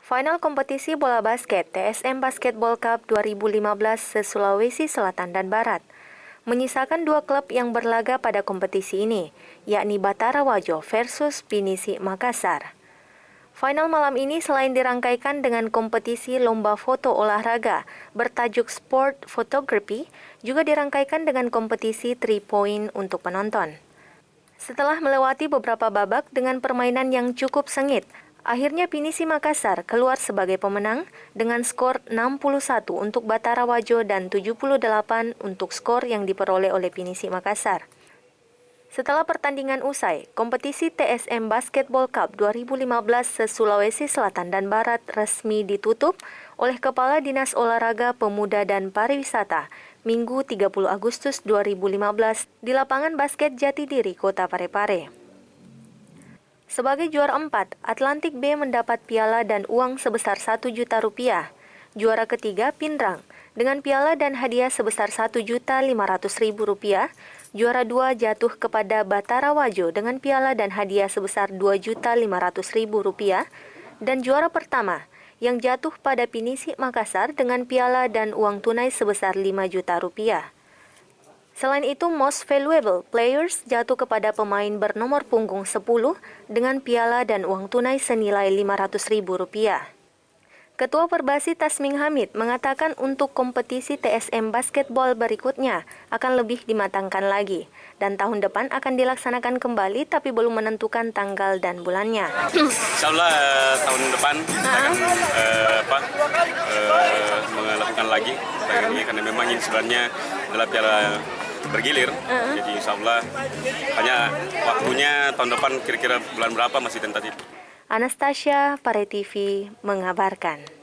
Final kompetisi bola basket TSM Basketball Cup 2015 se-Sulawesi Selatan dan Barat menyisakan dua klub yang berlaga pada kompetisi ini, yakni Batara Wajo versus Pinisi Makassar. Final malam ini selain dirangkaikan dengan kompetisi lomba foto olahraga bertajuk Sport Photography, juga dirangkaikan dengan kompetisi 3 point untuk penonton. Setelah melewati beberapa babak dengan permainan yang cukup sengit, akhirnya Pinisi Makassar keluar sebagai pemenang dengan skor 61 untuk Batara Wajo dan 78 untuk skor yang diperoleh oleh Pinisi Makassar. Setelah pertandingan usai, kompetisi TSM Basketball Cup 2015 se-Sulawesi Selatan dan Barat resmi ditutup oleh Kepala Dinas Olahraga Pemuda dan Pariwisata Minggu 30 Agustus 2015 di lapangan basket Jatidiri, Kota Parepare. Sebagai juara 4, Atlantik B mendapat piala dan uang sebesar 1 juta rupiah. Juara ketiga, Pindrang, dengan piala dan hadiah sebesar 1.500.000 rupiah. Juara 2 jatuh kepada Batara Wajo dengan piala dan hadiah sebesar 2.500.000 rupiah. Dan juara pertama, yang jatuh pada Pinisi Makassar dengan piala dan uang tunai sebesar 5 juta rupiah. Selain itu, Most Valuable Players jatuh kepada pemain bernomor punggung 10 dengan piala dan uang tunai senilai Rp500.000. Ketua Perbasi Tasming Hamid mengatakan untuk kompetisi TSM Basketball berikutnya akan lebih dimatangkan lagi dan tahun depan akan dilaksanakan kembali tapi belum menentukan tanggal dan bulannya. Insyaallah tahun depan kita akan melakukan lagi karena memang ini sebenarnya adalah piala bergilir, jadi insyaallah hanya waktunya tahun depan kira-kira bulan berapa masih tentatif. Anastasia, Pare TV mengabarkan.